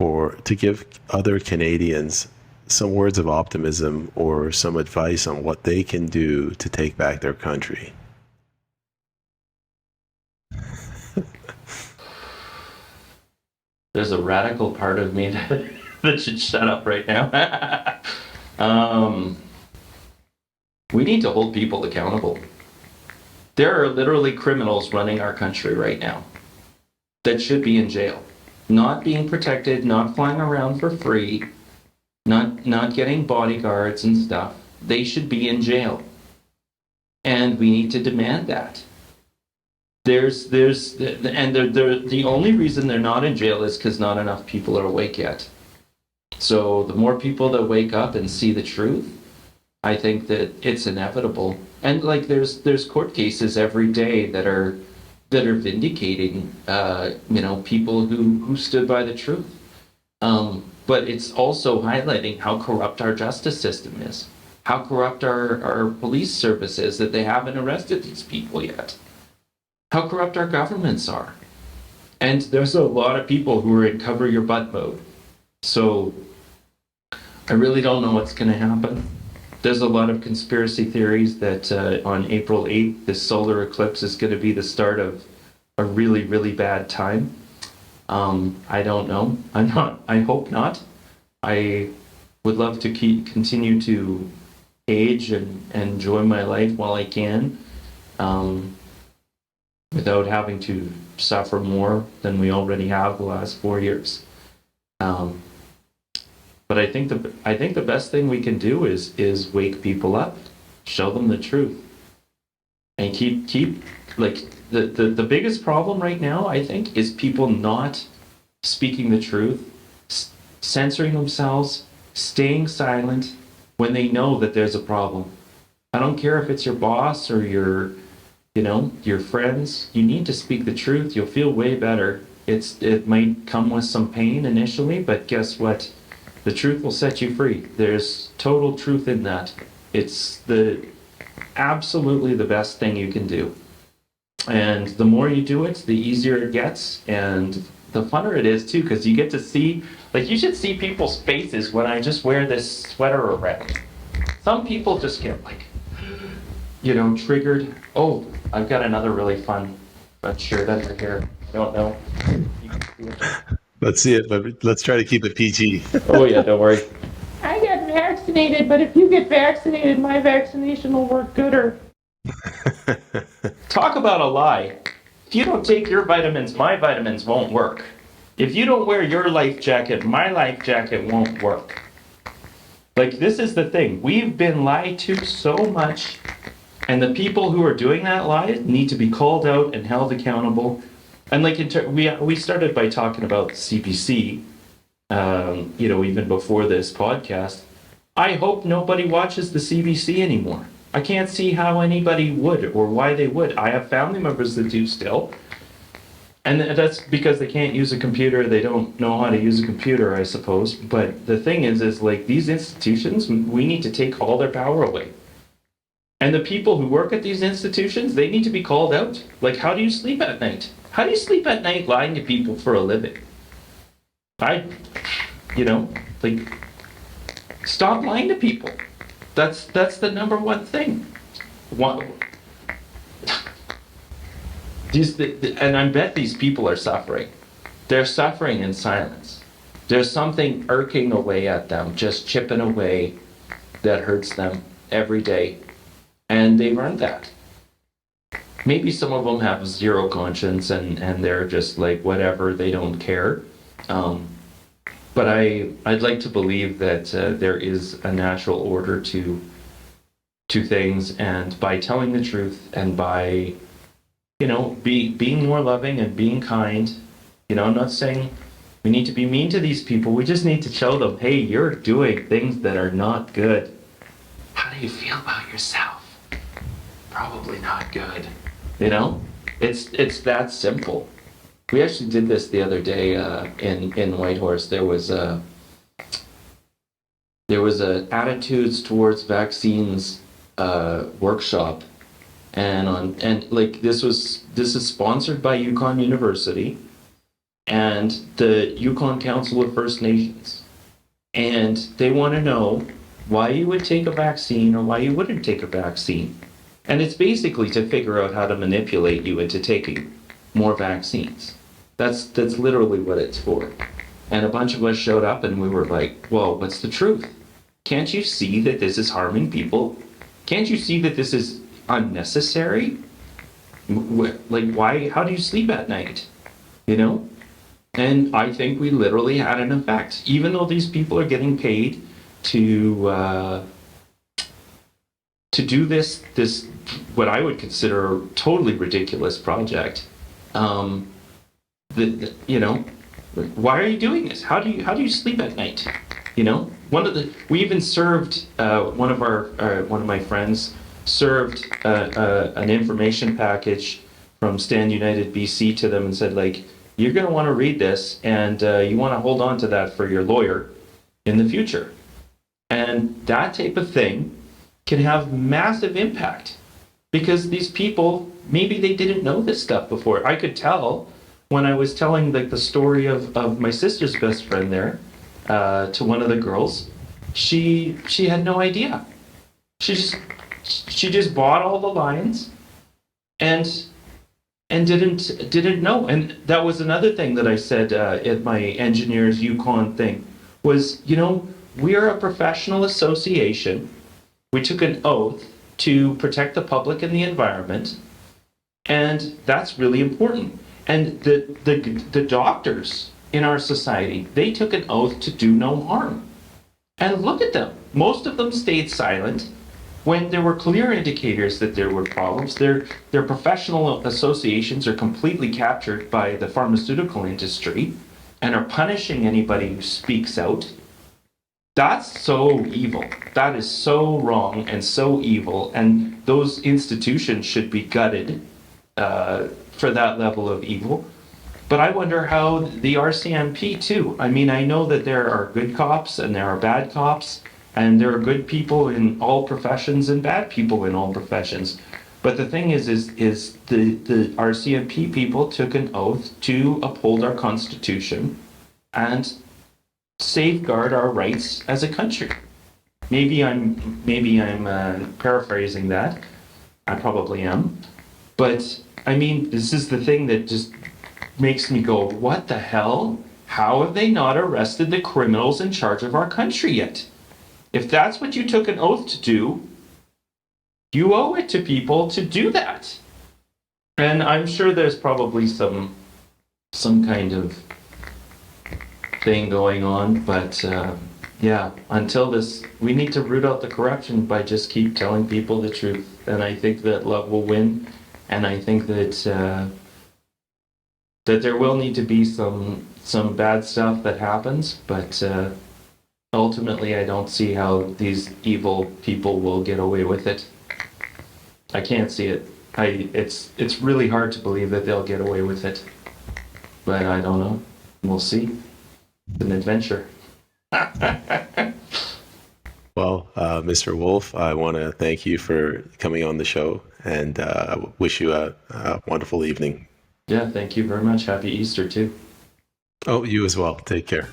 to give other Canadians some words of optimism or some advice on what they can do to take back their country? There's a radical part of me that should shut up right now. We need to hold people accountable. There are literally criminals running our country right now that should be in jail, not being protected, not flying around for free, not getting bodyguards and stuff. They should be in jail, and we need to demand that. The only reason they're not in jail is because not enough people are awake yet. So the more people that wake up and see the truth, I think that it's inevitable. And like there's court cases every day that are vindicating people who stood by the truth. But it's also highlighting how corrupt our justice system is, how corrupt our police service is that they haven't arrested these people yet, how corrupt our governments are. And there's a lot of people who are in cover your butt mode. So I really don't know what's going to happen. There's a lot of conspiracy theories that on April 8th, this solar eclipse is going to be the start of a really, really bad time. I don't know. I hope not. I would love to continue to age and enjoy my life while I can, without having to suffer more than we already have the last 4 years. But I think the best thing we can do is wake people up, show them the truth, and keep like the biggest problem right now, I think, is people not speaking the truth, censoring themselves, staying silent when they know that there's a problem. I don't care if it's your boss or your friends. You need to speak the truth. You'll feel way better. It might come with some pain initially, but guess what? The truth will set you free. There's total truth in that. It's absolutely the best thing you can do. And the more you do it, the easier it gets, and the funner it is too, because you get to see, like, you should see people's faces when I just wear this sweater around. Some people just get like, triggered. Oh, I've got another really fun shirt under here. I don't know. You can see it. Let's see it, but let's try to keep it PG. Oh yeah, don't worry. I got vaccinated, but if you get vaccinated, my vaccination will work gooder. Talk about a lie. If you don't take your vitamins, my vitamins won't work. If you don't wear your life jacket, my life jacket won't work. Like, this is the thing. We've been lied to so much, and the people who are doing that lie need to be called out and held accountable. And like, we started by talking about CBC, even before this podcast. I hope nobody watches the CBC anymore. I can't see how anybody would or why they would. I have family members that do still. And that's because they can't use a computer. They don't know how to use a computer, I suppose. But the thing is like, these institutions, we need to take all their power away. And the people who work at these institutions, they need to be called out. Like, how do you sleep at night? How do you sleep at night lying to people for a living? Stop lying to people. That's the number one thing. And I bet these people are suffering. They're suffering in silence. There's something irking away at them, just chipping away, that hurts them every day. And they've earned that. Maybe some of them have zero conscience and they're just like, whatever, they don't care. But I'd like to believe that there is a natural order to things, and by telling the truth and by, being more loving and being kind, I'm not saying we need to be mean to these people. We just need to show them, hey, you're doing things that are not good. How do you feel about yourself? Probably not good. It's that simple. We actually did this the other day in Whitehorse. There was a attitudes towards vaccines workshop, and this is sponsored by Yukon University and the Yukon Council of First Nations. and they want to know why you would take a vaccine or why you wouldn't take a vaccine. And it's basically to figure out how to manipulate you into taking more vaccines. That's literally what it's for. And a bunch of us showed up and we were like, well, what's the truth? Can't you see that this is harming people? Can't you see that this is unnecessary? Like, why, how do you sleep at night? You know? And I think we literally had an effect. Even though these people are getting paid to do this what I would consider a totally ridiculous project. You know, why are you doing this? How do you sleep at night? You know, we even served one of my friends served an information package from Stand United BC to them and said, like, you're going to want to read this and you want to hold on to that for your lawyer in the future. And that type of thing can have massive impact because these people, maybe they didn't know this stuff before. I could tell when I was telling like the story of my sister's best friend there to one of the girls, she had no idea. She just bought all the lines and didn't know. And that was another thing that I said at my Engineers Yukon thing was, you know, we are a professional association. We took an oath to protect the public and the environment, and that's really important. And the doctors in our society, they took an oath to do no harm. And look at them. Most of them stayed silent when there were clear indicators that there were problems. Their professional associations are completely captured by the pharmaceutical industry and are punishing anybody who speaks out. That's so evil. That is so wrong and so evil. And those institutions should be gutted for that level of evil. But I wonder how the RCMP too. I mean, I know that there are good cops and there are bad cops, and there are good people in all professions and bad people in all professions. But the thing is the RCMP people took an oath to uphold our Constitution and safeguard our rights as a country. Maybe I'm paraphrasing that. I probably am. But I mean, this is the thing that just makes me go, what the hell? How have they not arrested the criminals in charge of our country yet? If that's what you took an oath to do, you owe it to people to do that. And I'm sure there's probably some kind of thing going on, but yeah, until this, we need to root out the corruption by just keep telling people the truth. And I think that love will win. And I think that that there will need to be some bad stuff that happens, but ultimately I don't see how these evil people will get away with it. I can't see it. It's really hard to believe that they'll get away with it, but I don't know. We'll see. It's an adventure. Well, Mr. Wolffe, I want to thank you for coming on the show and wish you a wonderful evening. Yeah, thank you very much. Happy Easter too. Oh, you as well. Take care.